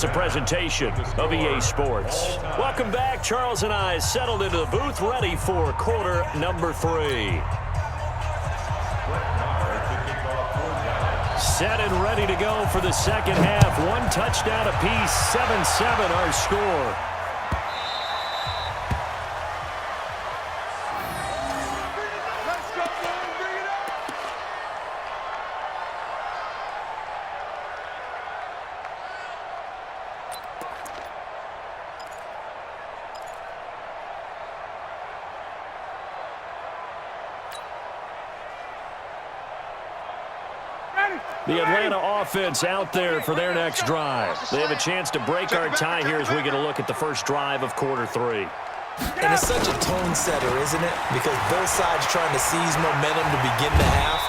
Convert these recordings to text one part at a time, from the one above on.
It's a presentation of EA Sports. Welcome back. Charles and I settled into the booth, ready for quarter number 3. Set and ready to go for the second half. 1 touchdown apiece, 7-7 our score. The Atlanta offense out there for their next drive. They have a chance to break our tie here as we get a look at the first drive of quarter 3. And it's such a tone setter, isn't it? Because both sides trying to seize momentum to begin the half.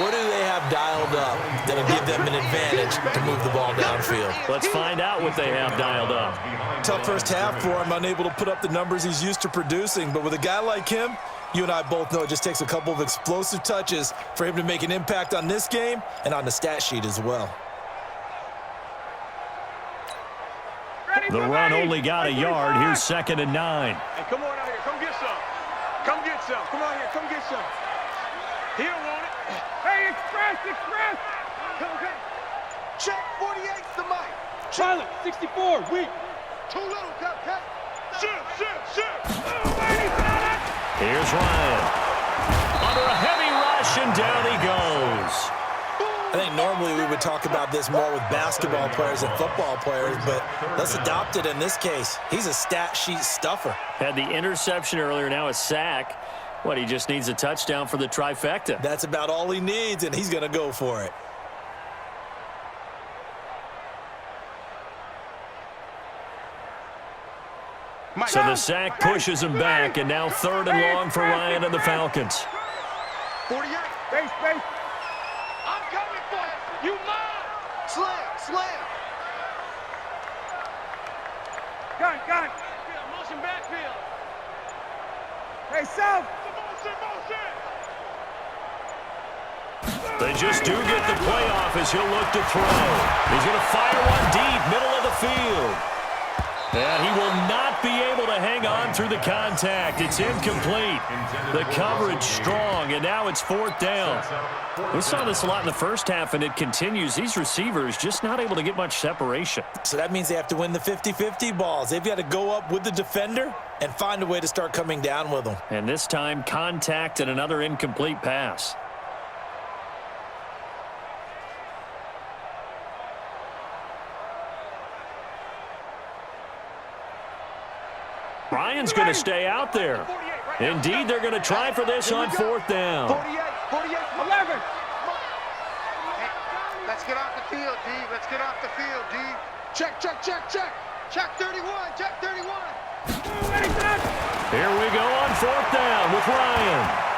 What do they have dialed up that'll give them an advantage to move the ball downfield? Let's find out what they have dialed up. Tough first half for him, unable to put up the numbers he's used to producing. But with a guy like him, you and I both know it just takes a couple of explosive touches for him to make an impact on this game and on the stat sheet as well. The run only got a yard. Here's 2nd and 9. Hey, come on out here. Come get some. Come get some. Come on here. Come get some. He'll want it. Hey, express. Come. Check 48's the mic. Charlotte, 64, weak. Too little, cut. Shoot. Here's Ryan. Under a heavy rush, and down he goes. I think normally we would talk about this more with basketball players and football players, but let's adopt it in this case. He's a stat sheet stuffer. Had the interception earlier, now a sack. What, he just needs a touchdown for the trifecta. That's about all he needs, and he's going to go for it. So the sack pushes him back, and now 3rd and long for Ryan and the Falcons. 48. Space. I'm coming for you. You mine. Slam. Gun. Motion backfield. Hey, South. Motion. They just do get the play off as he'll look to throw. He's going to fire one deep, middle of the field. And he will not be able to hang on through the contact. It's incomplete. The coverage strong, and now it's 4th down. We saw this a lot in the first half, and it continues. These receivers just not able to get much separation. So that means they have to win the 50-50 balls. They've got to go up with the defender and find a way to start coming down with them. And this time, contact and another incomplete pass. Ryan's going to stay out there. Indeed, they're going to try for this on 4th down. 48, 11. Hey, let's get off the field, D. Check. Check 31. Here we go on 4th down with Ryan.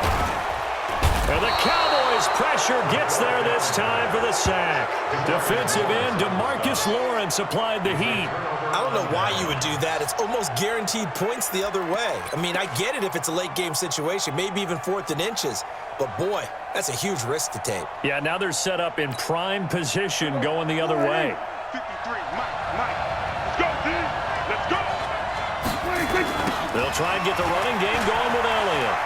And the Cowboys' pressure gets there this time for the sack. Defensive end DeMarcus Lawrence applied the heat. I don't know why you would do that. It's almost guaranteed points the other way. I mean, I get it if it's a late-game situation, maybe even 4th and inches. But, boy, that's a huge risk to take. Yeah, now they're set up in prime position going the other way. 53, Mike. Let's go, D. Let's go. They'll try and get the running game going with Elliott.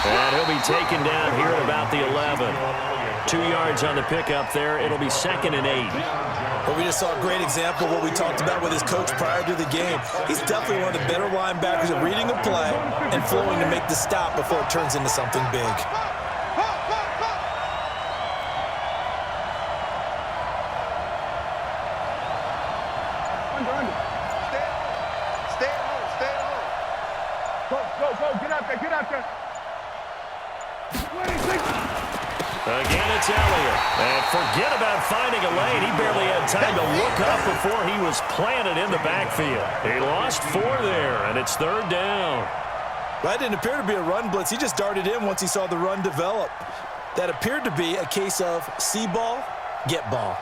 And he'll be taken down here at about the 11. 2 yards on the pickup there. It'll be 2nd and 8. But we just saw a great example of what we talked about with his coach prior to the game. He's definitely one of the better linebackers at reading a play and flowing to make the stop before it turns into something big. Stay at home. Go. Get out there. Again, it's Elliott. And forget about finding a lane. He barely had time to look up before he was planted in the backfield. He lost 4 there, and it's 3rd down. That didn't appear to be a run blitz. He just darted in once he saw the run develop. That appeared to be a case of see ball, get ball.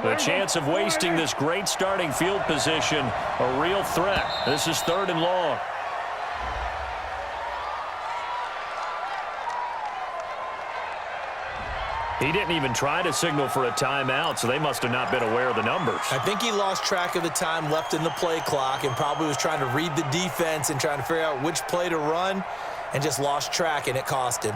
The chance of wasting this great starting field position, a real threat. This is 3rd and long. He didn't even try to signal for a timeout, so they must have not been aware of the numbers. I think he lost track of the time left in the play clock and probably was trying to read the defense and trying to figure out which play to run and just lost track, and it cost him.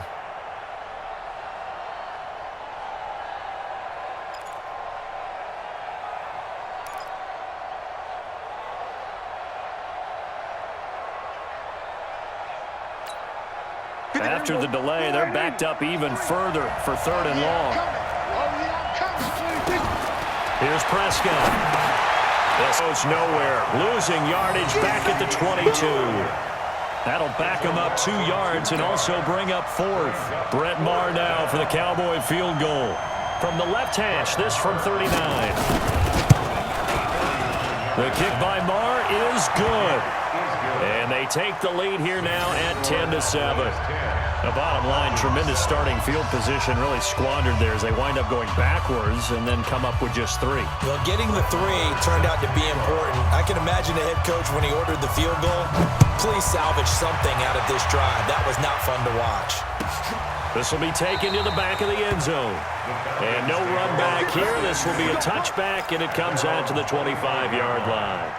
After the delay, they're backed up even further for 3rd and long. Here's Prescott. This goes nowhere. Losing yardage back at the 22. That'll back him up 2 yards and also bring up 4th. Brett Maher now for the Cowboy field goal. From the left hash, this from 39. The kick by Maher is good. And they take the lead here now at 10-7. The bottom line, tremendous starting field position, really squandered there as they wind up going backwards and then come up with just 3. Well, getting the 3 turned out to be important. I can imagine the head coach when he ordered the field goal. Please salvage something out of this drive. That was not fun to watch. This will be taken to the back of the end zone. And no run back here. This will be a touchback, and it comes out to the 25-yard line.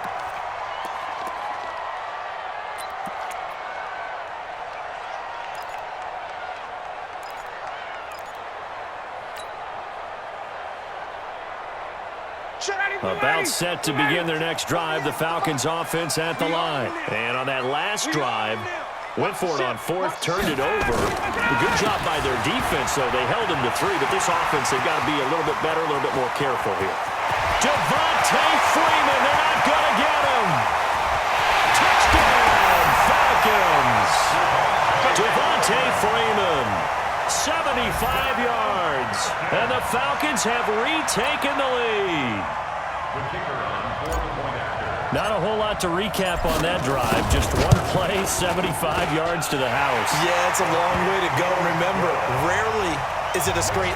About set to begin their next drive, the Falcons offense at the line. And on that last drive, went for it on 4th, turned it over. A good job by their defense, though. They held him to 3, but this offense, they've got to be a little bit better, a little bit more careful here. Devontae Freeman, they're not going to get him. Touchdown, Falcons. Devontae Freeman, 75 yards. And the Falcons have retaken the lead. Not a whole lot to recap on that drive. Just one play, 75 yards to the house. Yeah, it's a long way to go. Remember, rarely is it a straight